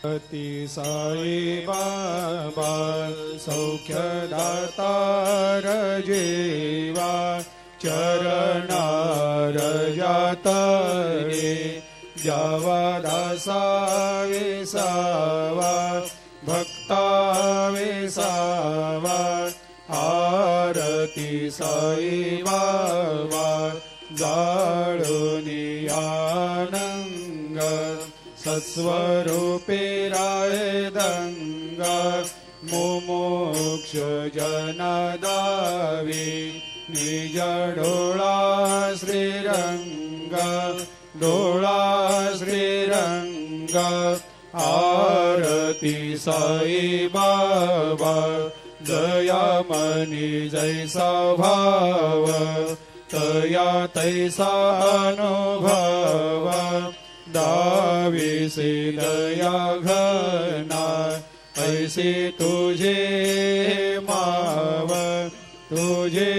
अति साई बाबा सौख्यदातार जेवा चरणार जातरे जावा दासा विसावा भक्ता विसावा आरती साई बाबा जाळुनी आनंग सत्स्वरूपे राय दंग मुमुक्ष जनदावी निज डोळा श्रीरंग डोळा श्रीरंग आरती साई बाबा जया मनी जैसा भाव तया तैसा अनुभव दाविसे दया घना ऐसे तुझे माव तुझे